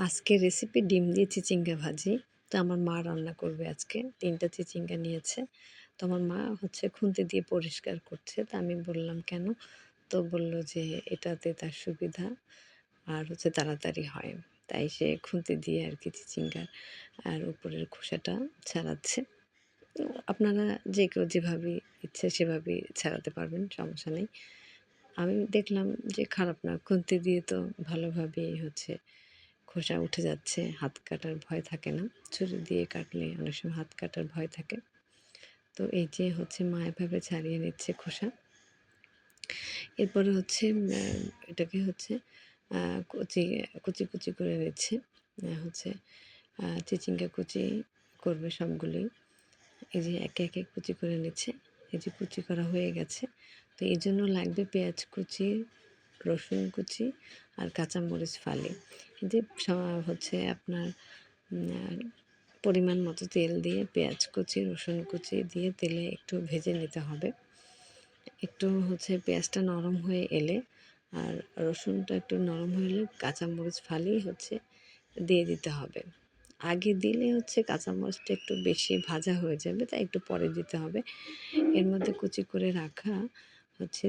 আজকের রেসিপি ডিম দিয়ে চিচিঙ্গা ভাজি। তো আমার মা রান্না করবে আজকে। ৩ টা চিচিঙ্গা নিয়েছে। তো আমার মা খুন্তি দিয়ে পরিষ্কার করছে। তো আমি বললাম, "কেন?" তো বলল যে, "এটাতে তার সুবিধা আর তাড়াতাড়ি হয়।" তাই সে খুন্তি দিয়ে আরকি চিচিঙ্গার আর উপরের খোসাটা ছাড়াচ্ছে। তো আপনারা যে কেউ যেভাবে ইচ্ছে সেভাবেই ছাড়াতে পারবেন, সমস্যা নেই। আমি দেখলাম যে খারাপ না। খুন্তি দিয়ে তো ভালোভাবেই খোসা উঠে যাচ্ছে, হাত কাটার ভয় থাকে না। ছুরি দিয়ে কাটলে অনেক সময় হাত কাটার ভয় থাকে। তো এই যে মা এভাবে ছাড়িয়ে নিচ্ছে খোসা। এরপরে এটাকে আ কুচি, কুচি করে নিচ্ছে। হচ্ছে চিচিঙ্গা কুচি করবে সবগুলোই। এই যে একে কুচি করে নিচ্ছে। এই যে কুচি করা হয়ে গেছে। তো এজন্য লাগবে পেঁয়াজ কুচি, রসুন কুচি আর কাঁচামরিচ ফালি। এই যে আপনার আ পরিমাণ মতো তেল দিয়ে পেঁয়াজ কুচি, রসুন কুচি দিয়ে তেলে একটু ভেজে নিতে হবে। একটু পেঁয়াজটা নরম হয়ে এলে আর রসুনটা একটু নরম হয়ে এলে কাঁচামরিচ ফালি দিয়ে দিতে হবে। আগে দিলে কাঁচামরিচটা একটু বেশি ভাজা হয়ে যাবে, তাই একটু পরে দিতে হবে। এর মধ্যে কুচি করে রাখা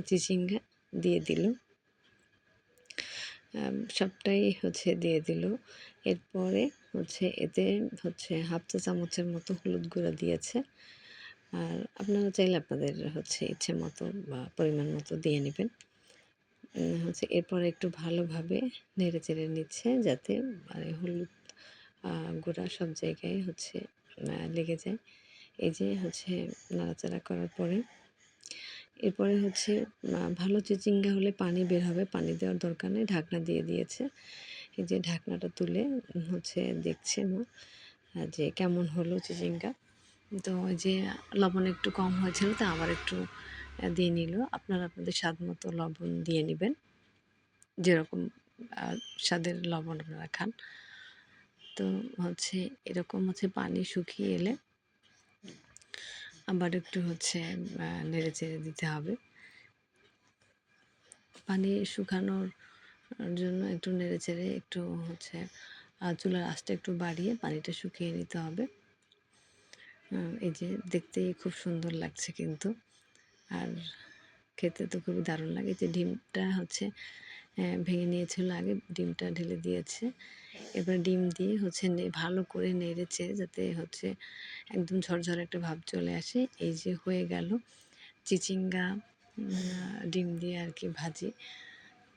চিচিঙ্গা দিয়ে দিল। সবটাই দিয়ে দিল। এরপরে এতে 1/2 চা চামচের মতো হলুদ গুঁড়া দিয়েছে। আর আপনারা চাইলে আপনাদের ইচ্ছে মতো বা পরিমাণ মতো দিয়ে নেবেন। এরপরে একটু ভালোভাবে নেড়েচেড়ে নিচ্ছে যাতে মানে হলুদ গুঁড়া সব জায়গায় লেগে যায়। এই যে নাড়াচাড়া করার পরে এরপরে ভালো চিচিঙ্গা হলে পানি বের হবে, পানি দেওয়ার দরকার নেই, ঢাকনা দিয়ে দিয়েছে। এই যে ঢাকনাটা তুলে দেখছে মা যে কেমন হলো চিচিঙ্গা। তো ওই যে লবণ একটু কম হয়েছিল, তো আবার একটু দিয়ে নিল। আপনারা আপনাদের স্বাদ মতো লবণ দিয়ে নেবেন, যেরকম স্বাদের লবণ আপনারা খান। তো এরকম পানি শুকিয়ে এলে আবার একটু নেড়েচেড়ে দিতে হবে। পানি শুকানোর জন্য একটু নেড়েচেড়ে একটু চুলার আঁচটা একটু বাড়িয়ে পানিটা শুকিয়ে নিতে হবে। এই যে দেখতেই খুব সুন্দর লাগছে কিন্তু, আর খেতে তো খুবই দারুণ লাগে। যে ডিমটা ভেঙে নিয়েছিল আগে, ডিমটা ঢেলে দিয়েছে। এবার ডিম দিয়ে ভালো করে নেড়েছে যাতে একদম ঝরঝরে একটা ভাব চলে আসে। এই যে হয়ে গেল চিচিঙ্গা ডিম দিয়ে আর কি ভাজি।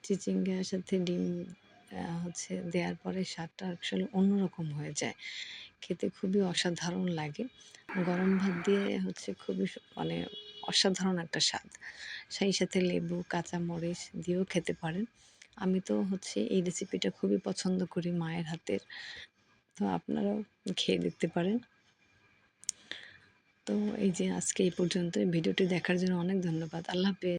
চিচিঙ্গার সাথে ডিম দেওয়ার পরে স্বাদটা আসলে অন্যরকম হয়ে যায়। খেতে খুবই অসাধারণ লাগে। গরম ভাত দিয়ে খুবই মানে অসাধারণ একটা স্বাদ। সেই সাথে লেবু, কাঁচামরিচ দিয়েও খেতে পারেন। আমি তো এই রেসিপিটা খুবই পছন্দ করি মায়ের হাতের। তো আপনারাও খেয়ে দেখতে পারেন। তো এই যে আজকে এই পর্যন্তই। ভিডিওটি দেখার জন্য অনেক ধন্যবাদ। আল্লাহ হাফেজ।